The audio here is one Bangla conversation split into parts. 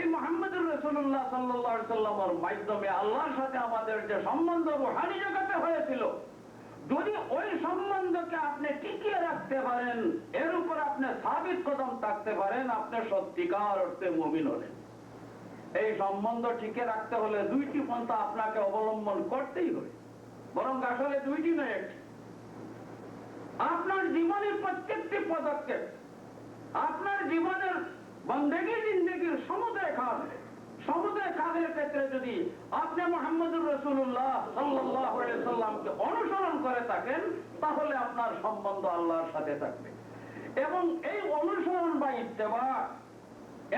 এই মুহাম্মদুর রাসূলুল্লাহ সাল্লাল্লাহু আলাইহি সাল্লামের মাধ্যমে আল্লাহর সাথে আমাদের যে সম্বন্ধ রূহানি জগতে হয়েছিল, যদি ওই সম্বন্ধকে আপনি টিকিয়ে রাখতে পারেন, এর উপর আপনি সাবিত কদম থাকতে পারেন, আপনি সত্যিকার অর্থে মুমিন হলেন। এই সম্বন্ধ টিকে রাখতে হলে দুইটি পন্থা আপনাকে অবলম্বন করতেই হবে, বরং আসলে দুইটি নয়, একটি। আপনার জীবনের প্রত্যেকটি পদক্ষেপ, আপনার জীবনের বন্দেগী জিন্দেগীর সমুদয় কাজের ক্ষেত্রে যদি আপনি মুহাম্মদুর রাসূলুল্লাহ সাল্লাল্লাহু আলাইহি সাল্লামকে অনুসরণ করে থাকেন, তাহলে আপনার সম্বন্ধ আল্লাহর সাথে থাকবে। এবং এই অনুসরণ বা ইত্তেবা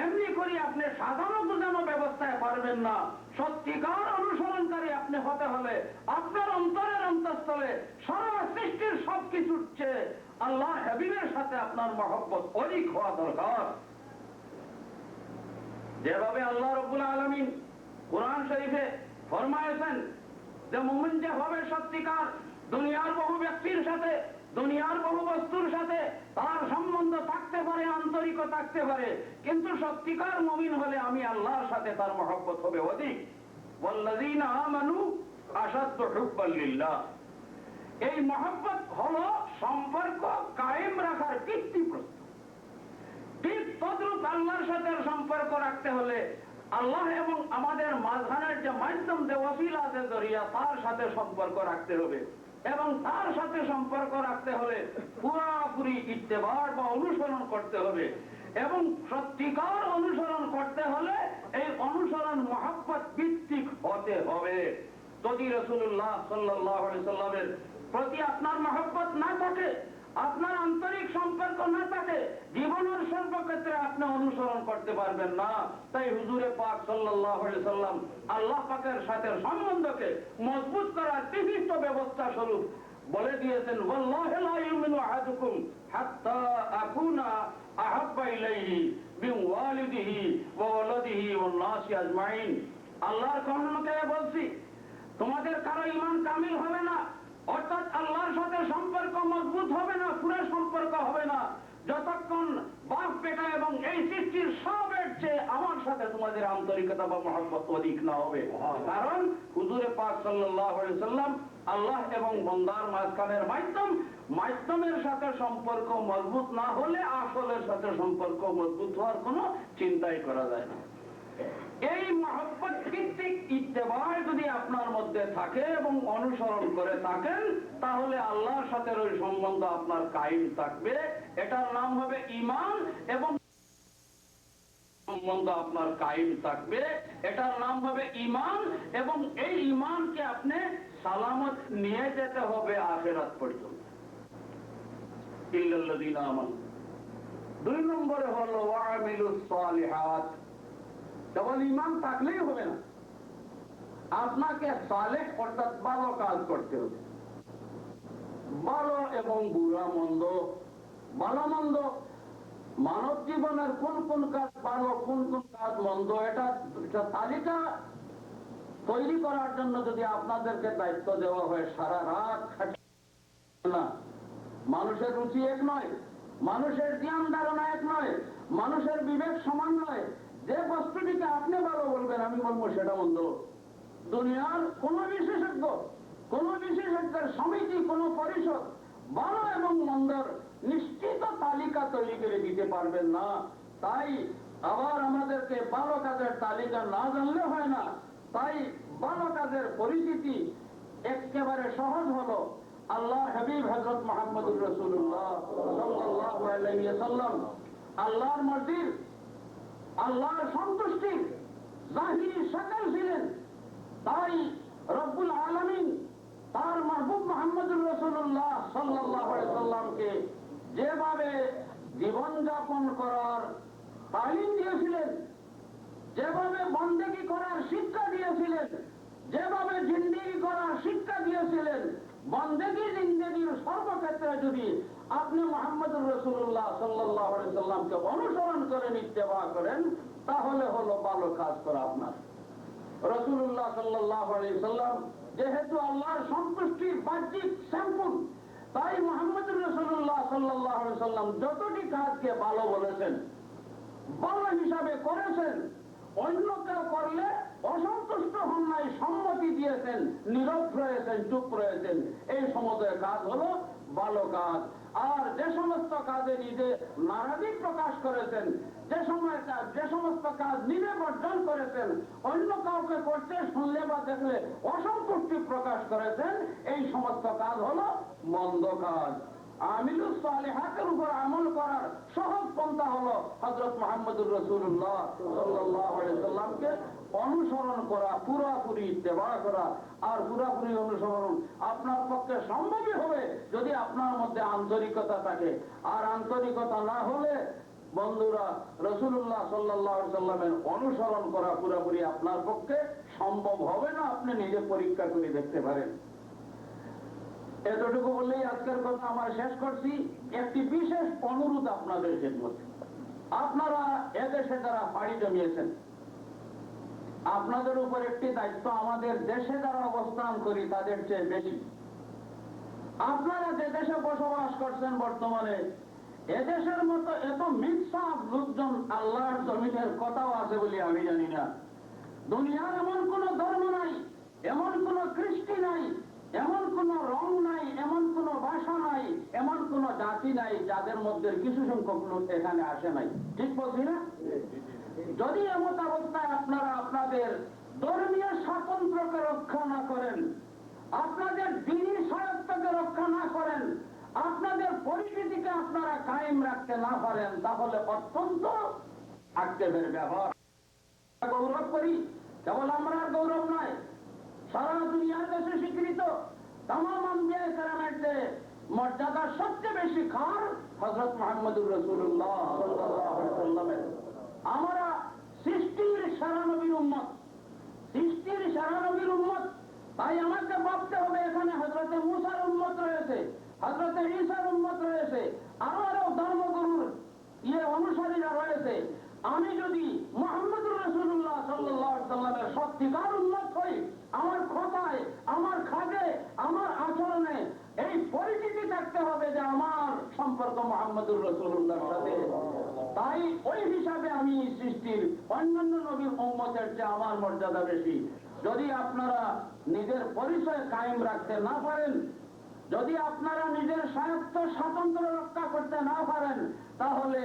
এমনি করে আপনি সাজানো গুজানো ব্যবস্থায় পারবেন না। সত্যিকার অনুসরণকারী আপনি হতে হলে আপনার অন্তরের অন্তঃস্থলে সারা সৃষ্টির সবকিছুর চেয়ে আল্লাহ হাবিবের সাথে আপনার মহব্বত অধিক হওয়া দরকার। যেভাবে আল্লাহ রাব্বুল আলামিন কুরআন শরীফে ফরমায়েছেন যে মুমিন যে হবে সত্যিকার, দুনিয়ার বহু ব্যক্তির সাথে, দুনিয়ার বহু বস্তুর সাথে তার সম্বন্ধ থাকতে পারে, আন্তরিক থাকতে পারে, কিন্তু সত্যিকার মুমিন হলে আমি আল্লাহর সাথে তার মহব্বত হবে অধিক। ওয়াল্লাযীনা আমানু আশাদ্দু হুব্বাল লিল্লাহ। এই মহব্বত হলো সম্পর্ক কায়েম রাখার ভিত্তিপ্রস্তর। ঠিক তদ্রূপ আল্লাহর সাথে সম্পর্ক রাখতে হলে আল্লাহ এবং আমাদের মাঝখানের যে মাধ্যম, যে ওসিলা, যে জরিয়া, তার সাথে সম্পর্ক রাখতে হবে। এবং তার সাথে সম্পর্ক রাখতে হলে পুরোপুরি ইত্তেবা বা অনুসরণ করতে হবে। এবং সত্যিকার অনুসরণ করতে হলে এই অনুসরণ মহব্বত ভিত্তিক হতে হবে। যদি রাসূলুল্লাহ সাল্লাল্লাহু আলাইহি সাল্লামের প্রতি আপনার মহব্বত না থাকে, আপনার আন্তরিক সম্পর্ক না থাকে, জীবনের সর্বক্ষেত্রে আপনি অনুসরণ করতে পারবেন না। তাই হুজুরে পাক সাল্লাল্লাহু আলাইহি সাল্লাম আল্লাহ পাকের সাথে সম্বন্ধকে মজবুত করার বিশিষ্ট ব্যবস্থা স্বরূপ বলে দিয়েছেন, ওয়াল্লাহি লা ইউমিনু আহাদুকুম হাত্তা আকুনা আহাব্বা ইলাইহি মিন ওয়ালিদিহি ওয়া ওয়ালাদিহি ওয়ান নাসি আজমাইন। আল্লাহর কসমকে বলছি, তোমাদের কারো ঈমান কামিল হবে না, অর্থাৎ আল্লাহর সাথে সম্পর্ক মজবুত হবে না, পুরো সম্পর্ক হবে না, যতক্ষণ বাপ বেটা এবং এই সৃষ্টির সবের চেয়ে আমার সাথে তোমাদের আন্তরিকতা বা মহব্বত অধিক না হবে। কারণ হুজুরে পাক সাল্লাল্লাহু আলাইহি সাল্লাম আল্লাহ এবং বান্দার মাঝখানের মাধ্যমের সাথে সম্পর্ক মজবুত না হলে আসলের সাথে সম্পর্ক মজবুত হওয়ার কোনো চিন্তাই করা যায় না। এই মহব্বত ভিত্তিক ইত্তেবা যদি আপনার মধ্যে থাকে এবং অনুসরণ করে থাকেন, তাহলে আল্লাহর সাথে ওই সম্বন্ধ আপনার কায়েম থাকবে। এটার নাম হবে ঈমান। এবং সম্বন্ধ আপনার কায়েম থাকবে, এটার নাম হবে ঈমান। এবং এই ঈমানকে আপনি সালামত নিয়ে যেতে হবে আখিরাত পর্যন্ত। ইল্লাল্লাযীনা আমানু। 2 নম্বরে হলো ওয়া আমিলুস সালিহাত। কেবল ঈমান থাকলেই হবে না, আপনাকে সালেহ অর্থাৎ ভালো কাজ করতে হবে। ভালো এবং বুরা মন্দ, ভালো মন্দ, মানব জীবনের কোন কোন কাজ ভালো, কোন কোন কাজ মন্দ, এটা তালিকা তৈরি করার জন্য যদি আপনাদেরকে দায়িত্ব দেওয়া হয়, সারা রাত না। মানুষের রুচি এক নয়, মানুষের জ্ঞান ধারণা এক নয়, মানুষের বিবেক সমান নয়। যে বস্তুটিকে আপনি ভালো বলবেন, আমি বলবো সেটা মন্দ। দুনিয়ার কোন বিশেষজ্ঞের সমিতি, কোন পরিষদ ভালো এবং মন্দর নিশ্চিত তালিকা তৈরি করে দিতে পারবেন না। তাই আবার আমাদেরকে ভালো কাজের তালিকা না জানলে হয় না। তাই ভালো কাজের পরিচিতি একেবারে সহজ হলো আল্লাহ হাবিব হযরত মুহাম্মদুর রাসূলুল্লাহ সাল্লাল্লাহু আলাইহি ওয়াসাল্লাম আল্লাহর মর্জির, আল্লাহর সন্তুষ্টির জাহিরি শাকাল ছিলেন। তাই রব্বুল আলামিন তার মাহবুব মুহাম্মদুর রাসূলুল্লাহ সাল্লাল্লাহু আলাইহি ওয়াসাল্লামকে যেভাবে জীবনযাপন করার তালিম দিয়েছিলেন, যেভাবে বন্দেগী করার শিক্ষা দিয়েছিলেন, যেভাবে জিন্দেগি করার শিক্ষা দিয়েছিলেন, বন্দেগী জিন্দেগির সর্বক্ষেত্রে যদি আপনি মুহাম্মদুর রাসূলুল্লাহ সাল্লাল্লাহু আলাইহি ওয়াসাল্লামকে অনুসরণ করেন, ইত্তেবা করেন, তাহলে হলো ভালো কাজ করা আপনার। রাসূলুল্লাহ সাল্লাল্লাহু আলাইহি ওয়াসাল্লাম যেহেতু আল্লাহর সন্তুষ্টির বাহ্যিক স্যাম্পল, তাই মুহাম্মদুর রাসূলুল্লাহ সাল্লাল্লাহু আলাইহি ওয়াসাল্লাম যতটি কাজকে ভালো বলেছেন, ভালো হিসাবে করেছেন, অন্য কেউ করলে অসন্তুষ্ট হন নাই, সম্মতি দিয়েছেন, নীরব রয়েছেন, চুপ রয়েছেন। এই সমুদয় কাজ হলো ভালো কাজ। আর যে সমস্ত কাজে নিজে নারাজি প্রকাশ করেছেন, যে সমস্ত কাজ নিজে বর্জন করেছেন, অন্য কাউকে করতে শুনলে বা দেখলে অসন্তুষ্টি প্রকাশ করেছেন, এই সমস্ত কাজ হলো মন্দ কাজ। আমিলুস সালিহাতের উপর আমল করার সহজ পন্থা হলো হযরত মুহাম্মদুর রাসূলুল্লাহ সাল্লাল্লাহু আলাইহি সাল্লামকে অনুসরণ করা, পুরোপুরি ইত্তেবা করা। আর পুরোপুরি অনুসরণ আপনার পক্ষে সম্ভবই হবে যদি আপনার মধ্যে আন্তরিকতা থাকে। আর আন্তরিকতা না হলে বন্ধুরা, রাসূলুল্লাহ সাল্লাল্লাহু আলাইহি সাল্লামের অনুসরণ করা পুরোপুরি আপনার পক্ষে সম্ভব হবে না। আপনি নিজে পরীক্ষা করে দেখতে পারেন। এতটুকু বললেই আজকের কথা আমার শেষ করছি। একটি বিশেষ অনুরোধ আপনাদের খেদমতে। আপনারা এদেশে যারা পাড়ি জমিয়েছেন, আপনাদের উপর একটি দায়িত্ব আমাদের দেশে যারা অবস্থান করি তাদের চেয়ে বেশি। আপনারা যে দেশে বসবাস করছেন বর্তমানে, এদেশের মতো এত মিথ্যাপ লোকজন আল্লাহর জমিনের কথাও আছে বলে আমি জানি না। দুনিয়ার এমন কোন ধর্ম নাই, এমন কোন কৃষ্টি নাই, এমন কোন রং নাই, এমন কোন ভাষা নাই, এমন কোন জাতি নাই যাদের মধ্যে কিছু সংখ্যক লোক এখানে আসে নাই। ঠিক বলছি না? যদি এমন অবস্থায় আপনারা আপনাদের ধর্মীয় স্বাতন্ত্র্যকে রক্ষা না করেন, আপনাদের দ্বীনি স্বায়ত্তকে রক্ষা না করেন, আপনাদের পরিস্থিতিকে আপনারা কায়েম রাখতে না পারেন, তাহলে অত্যন্ত আক্ষেপের ব্যবহার। গৌরব করি, কেবল আমরা গৌরব নয়, সারা দুনিয়ার কাছে স্বীকৃত তামাম আম্বিয়া কেরামের চেয়ে মর্যাদা সবচেয়ে বেশি খান হযরত মুহাম্মদুর রাসূলুল্লাহ সাল্লাল্লাহু আলাইহি সাল্লামের। আমরা সৃষ্টির সেরা নবীর উম্মত, সৃষ্টির সেরা নবীর উম্মত। তাই আমাকে ভাবতে হবে এখানে হযরতে মুসার উম্মত রয়েছে, হযরতে ঈসার উম্মত রয়েছে, আরো ধর্মগুরুর অনুসারীরা রয়েছে। আমি যদি মুহাম্মদুর রাসূলুল্লাহ সাল্লাল্লাহু আলাইহি সাল্লামের সত্যিকার উম্মত হই, আমার কথায়, আমার কাজে, আমার আচরণে এই পরিচিতি থাকতে হবে যে আমার সম্পর্ক মুহাম্মদুর রাসূলুল্লাহর সাথে। তাই ওই হিসাবে আমি সৃষ্টির অন্যান্য নবীর উম্মতের চেয়ে আমার মর্যাদা বেশি। যদি আপনারা নিজের পরিচয় কায়েম রাখতে না পারেন, যদি আপনারা নিজের স্বাতন্ত্র্য রক্ষা করতে না পারেন, তাহলে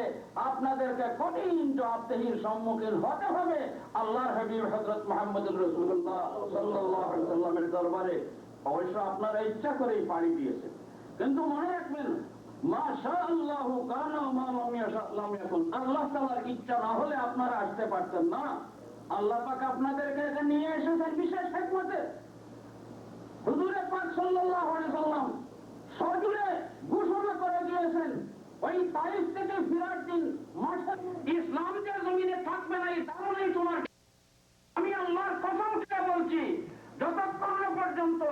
আপনাদেরকে কঠিন জবাবদিহির সম্মুখীন হতে হবে আল্লাহর হাবিব হযরত মুহাম্মদুর রাসূলুল্লাহ সাল্লাল্লাহু আলাইহি সাল্লামের দরবারে। অবশ্য আপনারা ইচ্ছা করেই পাড়ি দিয়েছেন, কিন্তু মনে রাখবেন, মাশাআল্লাহু কানা মা লাম ইয়াশা লাম ইয়াকুন। আল্লাহ তাআলার ইচ্ছা না হলে আপনারা আসতে পারতেন না। আল্লাহ পাক আপনাদেরকে নিয়ে এসেছেন বিশেষ হিকমতে। হুজুরে পাক সাল্লাল্লাহু আলাইহি সাল্লাম সজুরে ঘোষণা করে দিয়েছেন, ওই তাইফ থেকে ফিরার দিন ইসলাম যে জমিনে থাকবে না এই ধারণাই তোমার। আমি আল্লাহর কসম করে বলছি, যতক্ষণ পর্যন্ত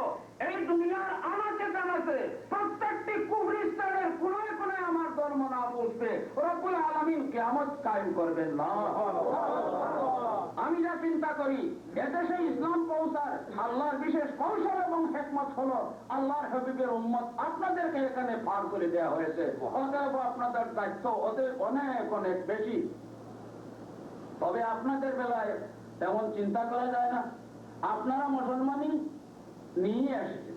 এই দুনিয়ার আনাচে কানাচে প্রত্যেকটি কুফরিস্তানের কোনায় কোনায় আমার ধর্ম না পৌঁছবে, রব্বুল আলামিন কিয়ামত কায়েম করবেন না। আমি যা চিন্তা করি, এদেশে ইসলাম পৌঁছার আল্লাহর বিশেষ কৌশল এবং হিকমত হলো আল্লাহর হাবিবের উম্মত আপনাদেরকে এখানে পার করে দেওয়া হয়েছে। অতএব আপনাদের দায়িত্ব ওদের অনেক অনেক বেশি। তবে আপনাদের বেলায় তেমন চিন্তা করা যায় না। আপনারা মুসলমানই নিয়ে এসেছেন,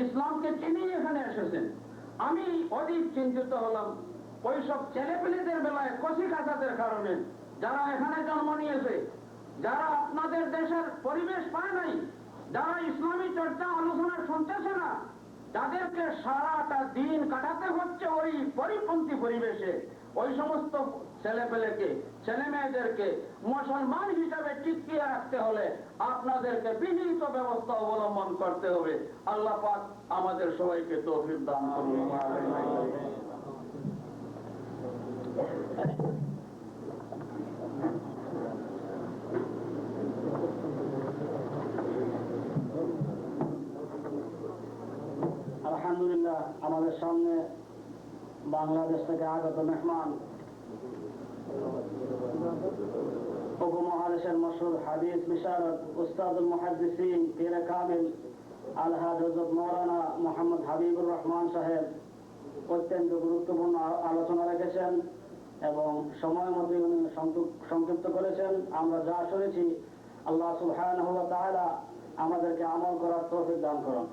ইসলামকে চিনিয়ে এখানে এসেছেন। আমি অধিক চিন্তিত হলাম ওইসব ছেলেপেলেদের বেলায় কচি কাঁচাদের কারণে, যারা এখানে জন্ম নিয়েছে, যারা আপনাদের দেশের পরিবেশ পায় নাই, যারা ইসলামী চর্চা আলোচনা শুনতেছে না, যাদেরকে সারাটা দিন কাটাতে হচ্ছে ওই পরিপন্থী পরিবেশে, ওই সমস্ত ছেলেপেলেকে, ছেলে মেয়েদেরকে মুসলমান হিসাবে টিকিয়ে রাখতে হলে আপনাদেরকে বিহিত ব্যবস্থা অবলম্বন করতে হবে। আল্লাহ পাক আমাদের সবাইকে তৌফিক দান করুন। আলহামদুলিল্লাহ, আমাদের সামনে বাংলাদেশ থেকে আগত মেহমান উপমহাদেশের মশহুর হাদিস বিশারদ উস্তাদুল মুহাদ্দিসিন পীরে কামিল আলহাজ হযরত মাওলানা মোহাম্মদ হাবিবুর রহমান সাহেব অত্যন্ত গুরুত্বপূর্ণ আলোচনা রেখেছেন এবং সময় মতো উনি সংক্ষিপ্ত করেছেন। আমরা যা শুনেছি আল্লাহ সুবহানাহু ওয়া তাআলা আমাদেরকে আমল করার তৌফিক দান করুন।